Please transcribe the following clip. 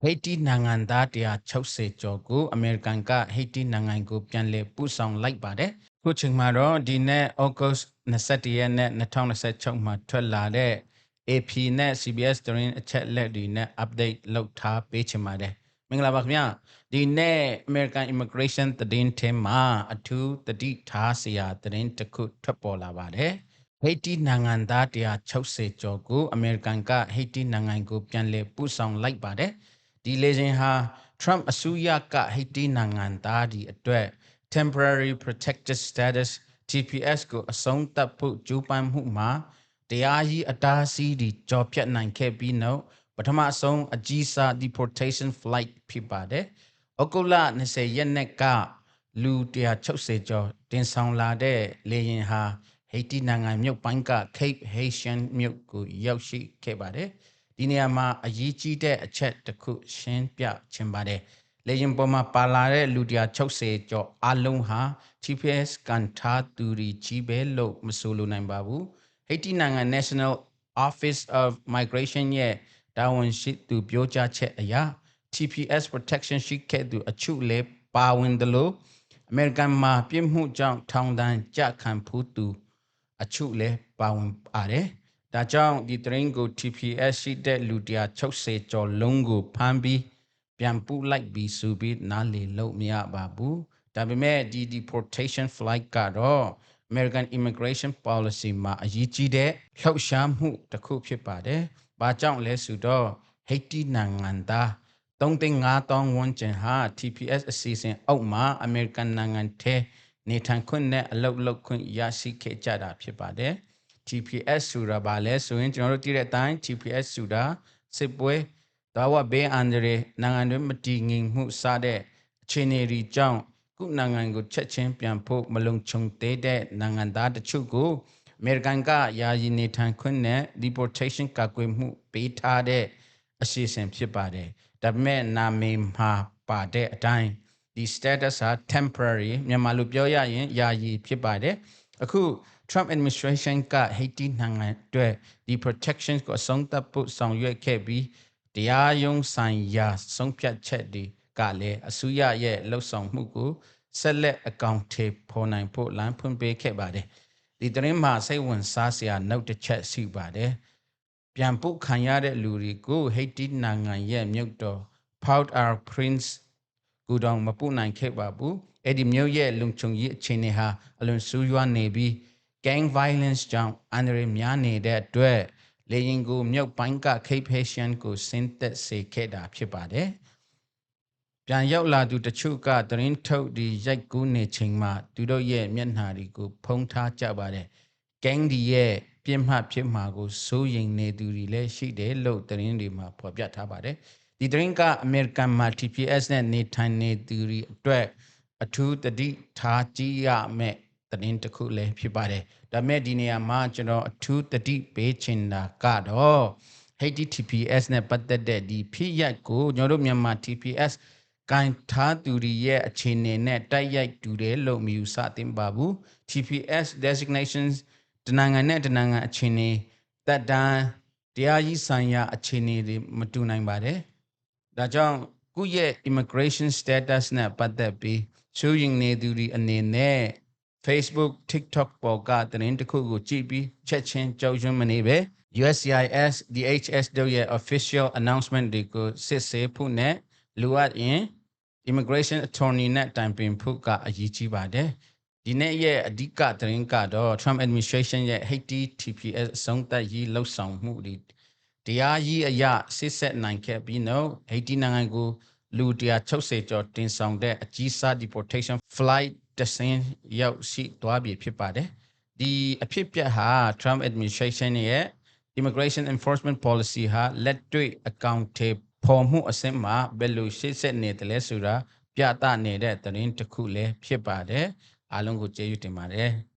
Haiti Nanganda Tia Chose Jogu, American Ka Haiti Nangangu Pianle Pusong like Bade, Kuching Maro, Dine August Nasatia Net Natona Set Chokma Twelade, AP Net CBS during a chat let the net update low top Bechimade. Minglabakmia, the ne American immigration the din tema a two the deep tasia the din to cook topola bade. Haiti Nanganda Tia Chose Jogu, American Ka Haiti Nangangu Pianle Pusong like Bade. ဒီလေခြင်းဟာTrump အစိုးရကဟိတီနိုင်ငံသားဒီအတွက် temporary protected status TPS ကိုအဆုံးသတ်ဖို့ကြိုးပမ်းမှုမှာတရားရေးအတားအဆီးဒီကြော်ဖြတ်နိုင်ခဲ့ပြီးနောက်ပထမဆုံးအကြီးစား deportation flight ဖြစ်ပါတယ်။ဩဂုတ်လ20ရက်နေ့ကလူ160ကျော်တင်ဆောင်လာတဲ့လေယာဉ်ဟာဟိတီနိုင်ငံမြို့ပိုင်းက Cape Haitian မြို့ကိုရောက်ရှိခဲ့ပါတယ်။ ဒီနေရာမှာအရေးကြီးတဲ့အချက်တစ်ခုရှင်းပြချင်ပါတယ်။လေယာဉ်ပေါ်မှာပါလာတဲ့လူ160ကျော်အလုံးဟာ TPS ကန်ထားသူတွေကြီးပဲလို့မဆိုလိုနိုင်ပါဘူး။ဟိတီနိုင်ငံ National Office of Migration ရဲ့တာဝန်ရှိသူပြောကြားချက်အရ TPS protection ရှိခဲ့သူအချို့လည်းပါဝင်တယ်လို့အမေရိကန်မှာပြစ်မှုကြောင့်ထောင်ဒဏ်ကြခံဖို့သူအချို့လည်းပါဝင်ပါတယ်။ဒါကြောင့်ဒီသတင်းကို TPS ရှိတဲ့လူ160ကျော်လုံးကိုဖမ်းပြီးပြန်ပို့လိုက်ပြီးဆိုပြီးနားလေလို့မရပါဘူး။ဒါပေမဲ့ဒီ deportation flight ကတော့ American immigration policy မှာအရေးကြီးတဲ့လှုပ်ရှားမှုတစ်ခုဖြစ်ပါတယ်။ဘာကြောင့်လဲဆိုတော့ဟိတီနိုင်ငံသား3,500ဝန်းကျင်ဟာ TPS အစီအစဉ်အောက်မှာ American နိုင်ငံထဲနေထိုင်ခွင့်နဲ့အလုပ်လုပ်ခွင့်ရရှိခဲ့ကြတာဖြစ်ပါတယ်။ TPS ဆိုတာဘာလဲဆိုရင်ကျွန်တော်တို့သိတဲ့အတိုင်း TPS ဆိုတာစစ်ပွဲဒါဝဘေးအန္တရာယ်နိုင်ငံတွင်းမတည်ငြိမ်မှုစတဲ့အခြေအနေတွေကြောင့်ခုနိုင်ငံကိုချက်ချင်းပြန်ဖို့မလုံခြုံသေးတဲ့နိုင်ငံသားတချို့ကိုအမေရိကန်ကယာယီနေထိုင်ခွင့်နဲ့ deportation ကာကွယ်မှုပေးထားတဲ့အစီအစဉ်ဖြစ်ပါတယ်။ဒါပေမဲ့နာမည်မှာပါတဲ့အတိုင်းဒီ status ဟာ temporary မြန်မာလိုပြောရရင်ယာယီဖြစ်ပါတယ်။အခုTrump administration ကဟိတီနိုင်ငံအတွက်ဒီ protection ကိုအဆုံးသတ်ဖို့ဆောင်ရွက်ခဲ့ပြီးတရားရုံးဆိုင်ရာဆုံးဖြတ်ချက်တွေကလည်းအစိုးရရဲ့လှုပ်ဆောင်မှုကိုဆက်လက်အကောင့်ထေဖော်နိုင်ဖို့လမ်းဖွင့်ပေးခဲ့ပါတယ်။ဒီသတင်းမှာစိတ်ဝင်စားစရာနောက်တစ်ချက်ရှိပါတယ်။ပြန်ပို့ခံရတဲ့လူတွေကိုဟိတီနိုင်ငံရဲ့မြို့တော် Port-au-Prince ကိုတောင်မပို့နိုင်ခဲ့ပါဘူး။အဲ့ဒီမြို့ရဲ့လုံခြုံရေးအခြေအနေဟာအလွန်ဆိုးရွားနေပြီးgang violence ကြောင့်အန္တရာယ်များနေတဲ့အတွက်လေယာဉ်ကိုမြုပ်ပိုင်းက Cape Haitian ကိုဆင်းသက်စေခဲ့တာဖြစ်ပါတယ်။ပြန်ရောက်လာသူတချို့ကသတင်းထုတ်ဒီရိုက်ကူးနေချိန်မှာသူတို့ရဲ့မျက်နှာတွေကိုဖုံးထားကြပါတယ်။ gang ဒီရဲ့ပြင်းမှတ်ဖြစ်မှာကိုစိုးရိမ်နေသူတွေလည်းရှိတယ်လို့သတင်းတွေမှာဖော်ပြထားပါတယ်။ဒီသတင်းကအမေရိကန်မှာ TPS နဲ့နေထိုင်နေသူတွေအတွက်အထူးတတိထားကြည့်ရမယ်သတင်းတစ်ခုလည်းဖြစ်ပါတယ်။ဒါမဲ့ဒီနေရာမှာကျွန်တော်အထူးတတိပေးချင်တာကတော့ Haiti TPS နဲ့ပတ်သက်တဲ့ဒီဖြစ်ရပ်ကိုကျွန်တော်တို့မြန်မာ TPS ကန်ထားသူတွေရဲ့အခြေအနေနဲ့တိုက်ရိုက်တူတယ်လို့မယူဆသင့်ပါဘူး။ TPS designations တနိုင်ငံနဲ့တနိုင်ငံအခြေအနေတက်တန်းတရားရေးဆိုင်ရာအခြေအနေတွေမတူနိုင်ပါတယ်။ဒါကြောင့်ကိုယ့်ရဲ့ immigration status နဲ့ပတ်သက်ပြီးချိုးရင်နေသူတွေအနေနဲ့ Facebook TikTok ပေါ်ကသတင်းတစ်ခုကိုကြည့်ပြီးချက်ချင်းကြောက်ရွံ့မနေပဲ USCIS DHS တို့ရဲ့ official announcement တွေကိုစစ်ဆေးဖို့နဲ့လိုအပ်ရင် immigration attorney နဲ့တိုင်ပင်ဖို့ကအရေးကြီးပါတယ်။ဒီနေ့ရဲ့အဓိကသတင်းကတော့ Trump administration ရဲ့ Haiti TPS အဆုံးသတ်ရေးလှုပ်ဆောင်မှုတွေတရားရေးအရာစစ်ဆက်နိုင်ခဲ့ပြီးနောက် Haiti နိုင်ငံကိုလူ160ကျော်တင်ဆောင်တဲ့အကြီးစား deportation flight တဆင်းရောက်ရှိသွားပြီဖြစ်ပါတယ်။ဒီအဖြစ်ပြဟာ Trump administration ရဲ့ immigration enforcement policy ဟာလက်တွေ့အကောင့်ထေဖော်မှုအဆင့်မှာဘယ်လိုရှေ့ဆက်နေတယ်လဲဆိုတာပြသနေတဲ့သတင်းတစ်ခုလည်းဖြစ်ပါတယ်။အားလုံးကိုကျေးဇူးတင်ပါတယ်။